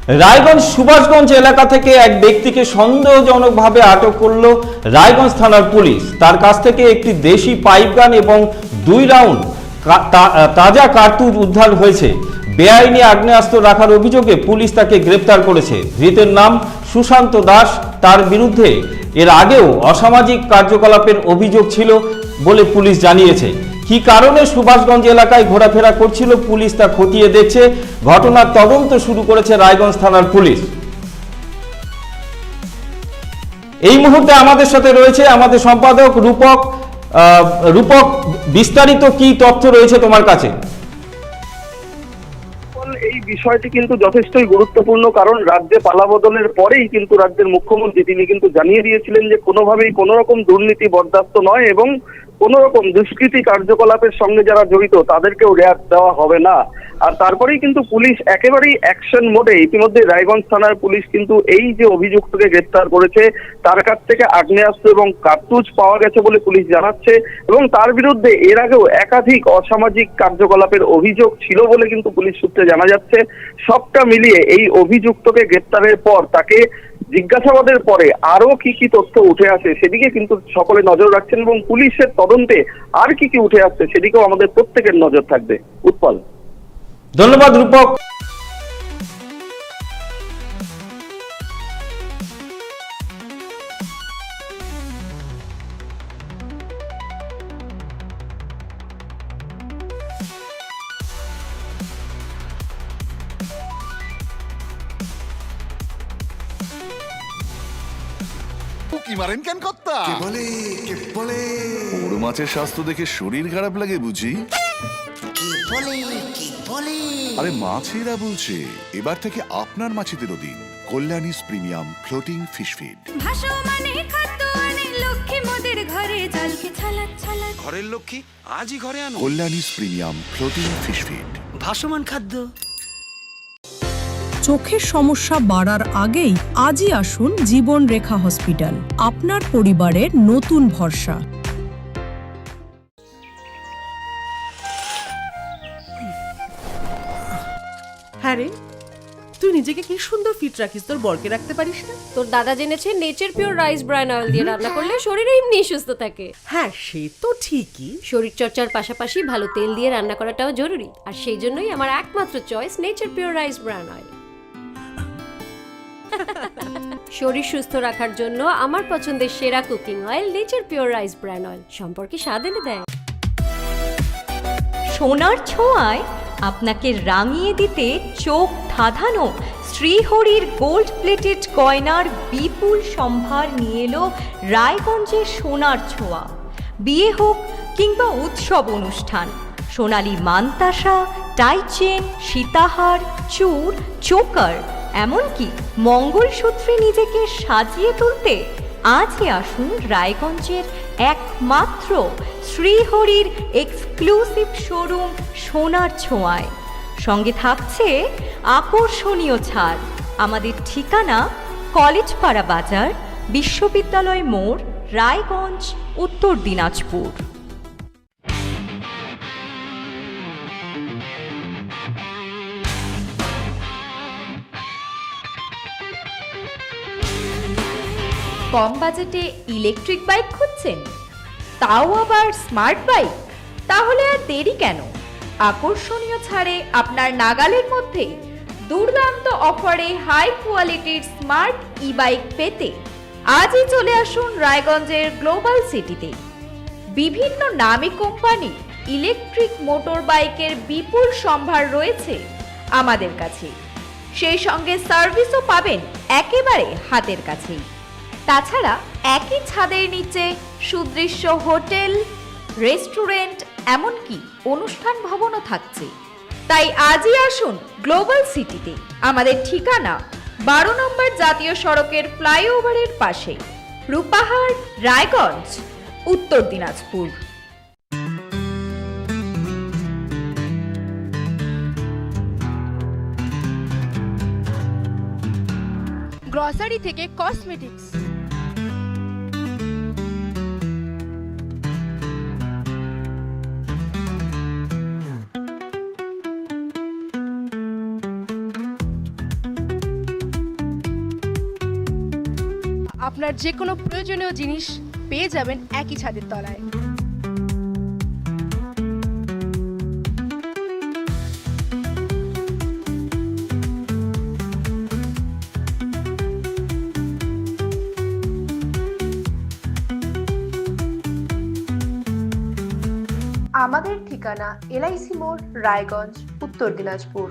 রায়গঞ্জ সুভাষগঞ্জ এলাকা থেকে এক ব্যক্তিকে সন্দেহজনকভাবে আটক করল রায়গঞ্জ থানার পুলিশ। তার কাছ থেকে একটি দেশি পাইপগান এবং 2 রাউন্ড তাজা কার্তুজ উদ্ধার হয়েছে। বেআইনি আগ্নেয়াস্ত্র রাখার অভিযোগে পুলিশ তাকে গ্রেপ্তার করেছে। ধৃতের নাম সুশান্ত দাস। তার বিরুদ্ধে এর আগেও অসামাজিক কার্যকলাপের অভিযোগ ছিল বলে পুলিশ জানিয়েছে। কি কারণে সুভাষগঞ্জ এলাকায় ঘোরাফেরা করছিল পুলিশ তা খতিয়ে দেখছে। ঘটনার তদন্ত শুরু করেছে রায়গঞ্জ থানার পুলিশ। এই মুহূর্তে আমাদের সাথে রয়েছে আমাদের সম্পাদক রূপক। রূপক, বিস্তারিত কি তথ্য রয়েছে তোমার কাছে? এই বিষয়টি কিন্তু যথেষ্টই গুরুত্বপূর্ণ, কারণ রাজ্যে পালাবদলের পরেই কিন্তু রাজ্যের মুখ্যমন্ত্রী তিনি কিন্তু জানিয়ে দিয়েছিলেন যে কোনোভাবেই কোনো রকম দুর্নীতি বরদাস্ত নয় এবং কোন রকম দুষ্কৃতি কার্যকলাপের সঙ্গে যারা জড়িত তাদেরকেও রেয়াত দেওয়া হবে না। আর তারপরেই কিন্তু পুলিশ একেবারেই অ্যাকশন মোডে। ইতিমধ্যে রায়গঞ্জ থানার পুলিশ কিন্তু এই যে অভিযুক্তকে গ্রেফতার করেছে তার কাছ থেকে আগ্নেয়াস্ত্র এবং কার্তুজ পাওয়া গেছে বলে পুলিশ জানাচ্ছে এবং তার বিরুদ্ধে এর আগেও একাধিক অসামাজিক কার্যকলাপের অভিযোগ ছিল বলে কিন্তু পুলিশ সূত্রে জানা যাচ্ছে। সবটা মিলিয়ে এই অভিযুক্তকে গ্রেফতারের পর তাকে জিজ্ঞাসাবাদের পরে আরো কি কি তথ্য উঠে আসে সেদিকে কিন্তু সকলে নজর রাখছেন এবং পুলিশের তদন্তে আর কি কি উঠে আসছে সেদিকেও আমাদের প্রত্যেকের নজর থাকবে। উৎপল, ধন্যবাদ রূপক। কি মারেন কেন কর্তা? কে বলে বড় মাছের স্বাস্থ্য দেখে শরীর খারাপ লাগে বুঝি? আরে মাছেরা বলছে এবার থেকে আপনার মাছেদেরও দিন কল্যাণীস প্রিমিয়াম ফ্লোটিং ফিশ ফিড। ঘরের লক্ষ্মী আজই ঘরে আনো কল্যাণীস প্রিমিয়াম ফ্লোটিং ফিশ ফিড, ভাসমান খাদ্য। চোখের সমস্যা বাড়ার আগেই আজই আসুন জীবন রেখা হসপিটাল, আপনার পরিবারের নতুন ভরসা। হ্যাঁ রে, তুই নিজেকে কি সুন্দর ফিট রাখিস, তোর বরকে রাখতে পারিস না? তোর দাদা জেনেছে nature pure rice bran oil দিয়ে রান্না করলে শরীর এমনি সুস্থ থাকে। হ্যাঁ সে তো ঠিকই, শরীর চর্চার পাশাপাশি ভালো তেল দিয়ে রান্না করাটাও জরুরি। আর সেই জন্যই আমার একমাত্র choice nature pure rice bran oil. শরীর সুস্থ রাখার জন্য আমার পছন্দের সেরা cooking oil nature pure rice bran oil সম্পর্কে স্বাদ এনে দেয়। সোনার ছোঁয়ায় আপনাকে রাঙিয়ে দিতে চোখ ধাঁধানো শ্রীহরির গোল্ড প্লেটেড গয়নার বিপুল সম্ভার নিয়ে এলো রায়গঞ্জের সোনার ছোঁয়া। বিয়ে হোক কিংবা উৎসব অনুষ্ঠান, সোনালি মান্তাসা, টাইচেন, সীতাহার, চূড়, চোকার, এমনকি মঙ্গলসূত্রে নিজেকে সাজিয়ে তুলতে আজই আসুন রায়গঞ্জের একমাত্র শ্রীহরির এক্সক্লুসিভ শোরুম সোনার ছোঁয়ায়। সঙ্গে থাকছে আকর্ষণীয় ছাড়। আমাদের ঠিকানা কলেজপাড়া বাজার, বিশ্ববিদ্যালয় মোড়, রায়গঞ্জ, উত্তর দিনাজপুর। কম বাজেটে ইলেকট্রিক বাইক খুঁজছেন, তাও আবার স্মার্ট বাইক? তাহলে আর দেরি কেন? আকর্ষণীয় ছাড়ে আপনার নাগালের মধ্যেই দুর্দান্ত অফারে হাই কোয়ালিটির স্মার্ট ই বাইক পেতে আজই চলে আসুন রায়গঞ্জের গ্লোবাল সিটিতে। বিভিন্ন নামী কোম্পানি ইলেকট্রিক মোটর বাইকের বিপুল সম্ভার রয়েছে আমাদের কাছে। সেই সঙ্গে সার্ভিসও পাবেন একেবারে হাতের কাছেই। তাছাড়া একই ছাদের নিচে সুদৃশ্য হোটেল, রেস্টুরেন্ট, এমনকি অনুষ্ঠান ভবনও থাকছে। তাই আজই আসুন গ্লোবাল সিটিতে। আমাদের ঠিকানা 12 নম্বর জাতীয় সড়কের ফ্লাইওভারের পাশে, রূপাহার, রায়গঞ্জ, উত্তর দিনাজপুর। গ্রসারি থেকে কসমেটিক্স, আপনার যে কোনো প্রয়োজনীয় জিনিস পেয়ে যাবেন একই ছাদের তলায়। আমাদের ঠিকানা LIC মোড়, রায়গঞ্জ, উত্তর দিনাজপুর।